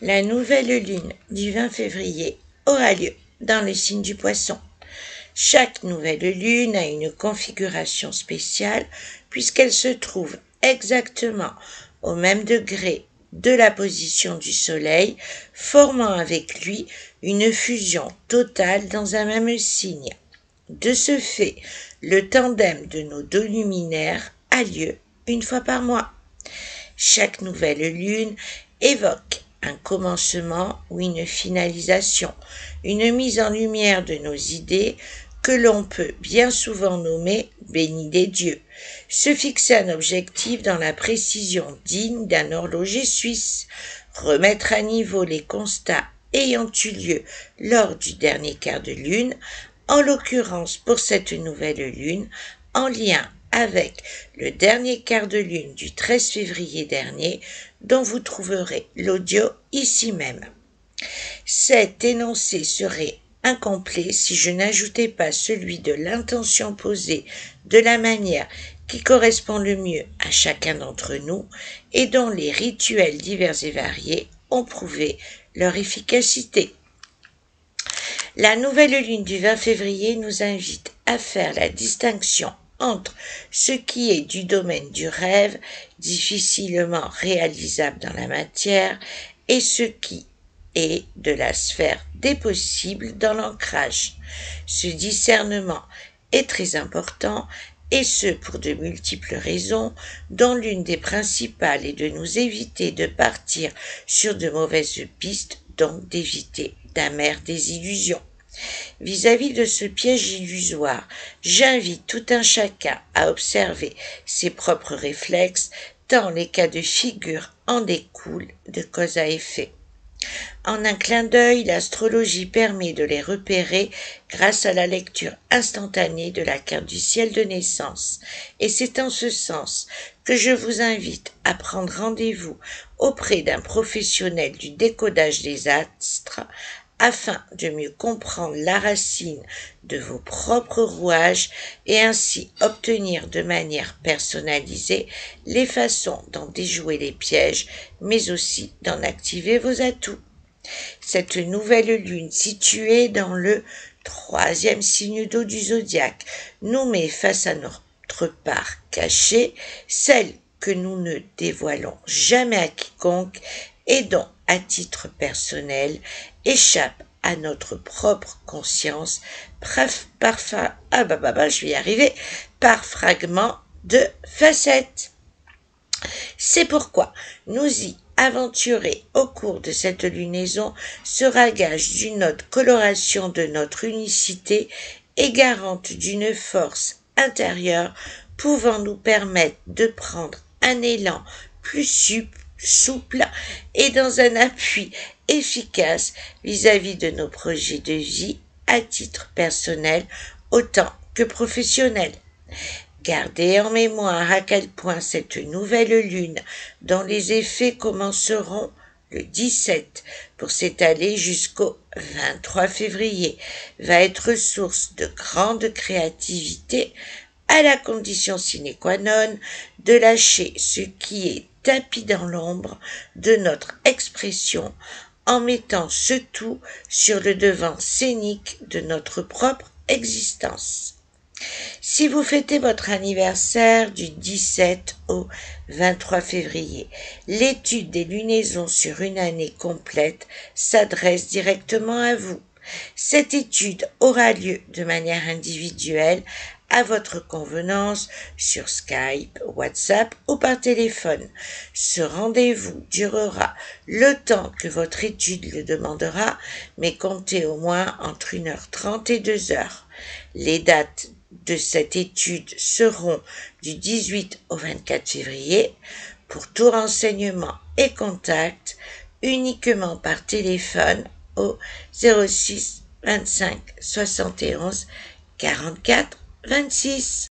La nouvelle lune du 20 février aura lieu dans le signe du Poisson. Chaque nouvelle lune a une configuration spéciale puisqu'elle se trouve exactement au même degré de la position du Soleil, formant avec lui une fusion totale dans un même signe. De ce fait, le tandem de nos deux luminaires a lieu une fois par mois. Chaque nouvelle lune évoque un commencement ou une finalisation, une mise en lumière de nos idées que l'on peut bien souvent nommer béni des dieux, se fixer un objectif dans la précision digne d'un horloger suisse, remettre à niveau les constats ayant eu lieu lors du dernier quart de lune, en l'occurrence pour cette nouvelle lune, en lien avec le dernier quart de lune du 13 février dernier, dont vous trouverez l'audio ici même. Cet énoncé serait incomplet si je n'ajoutais pas celui de l'intention posée de la manière qui correspond le mieux à chacun d'entre nous et dont les rituels divers et variés ont prouvé leur efficacité. La nouvelle lune du 20 février nous invite à faire la distinction entre ce qui est du domaine du rêve, difficilement réalisable dans la matière, et ce qui est de la sphère des possibles dans l'ancrage. Ce discernement est très important, et ce pour de multiples raisons, dont l'une des principales est de nous éviter de partir sur de mauvaises pistes, donc d'éviter d'amères désillusions. Vis-à-vis de ce piège illusoire, j'invite tout un chacun à observer ses propres réflexes, tant les cas de figure en découlent de cause à effet. En un clin d'œil, l'astrologie permet de les repérer grâce à la lecture instantanée de la carte du ciel de naissance. Et c'est en ce sens que je vous invite à prendre rendez-vous auprès d'un professionnel du décodage des astres afin de mieux comprendre la racine de vos propres rouages et ainsi obtenir de manière personnalisée les façons d'en déjouer les pièges, mais aussi d'en activer vos atouts. Cette nouvelle lune située dans le 3e signe d'eau du zodiaque nous met face à notre part cachée, celle que nous ne dévoilons jamais à quiconque et dont, à titre personnel, échappe à notre propre conscience par fragments de facettes. C'est pourquoi nous y aventurer au cours de cette lunaison sera gage d'une haute coloration de notre unicité et garante d'une force intérieure pouvant nous permettre de prendre un élan plus souple et dans un appui efficace vis-à-vis de nos projets de vie à titre personnel autant que professionnel. Gardez en mémoire à quel point cette nouvelle lune, dont les effets commenceront le 17 pour s'étaler jusqu'au 23 février, va être source de grande créativité à la condition sine qua non de lâcher ce qui est tapis dans l'ombre de notre expression en mettant ce tout sur le devant scénique de notre propre existence. Si vous fêtez votre anniversaire du 17 au 23 février, l'étude des lunaisons sur une année complète s'adresse directement à vous. Cette étude aura lieu de manière individuelle à votre convenance sur Skype, WhatsApp ou par téléphone. Ce rendez-vous durera le temps que votre étude le demandera, mais comptez au moins entre 1h30 et 2h. Les dates de cette étude seront du 18 au 24 février. Pour tout renseignement et contact, uniquement par téléphone au 06 25 71 44 26.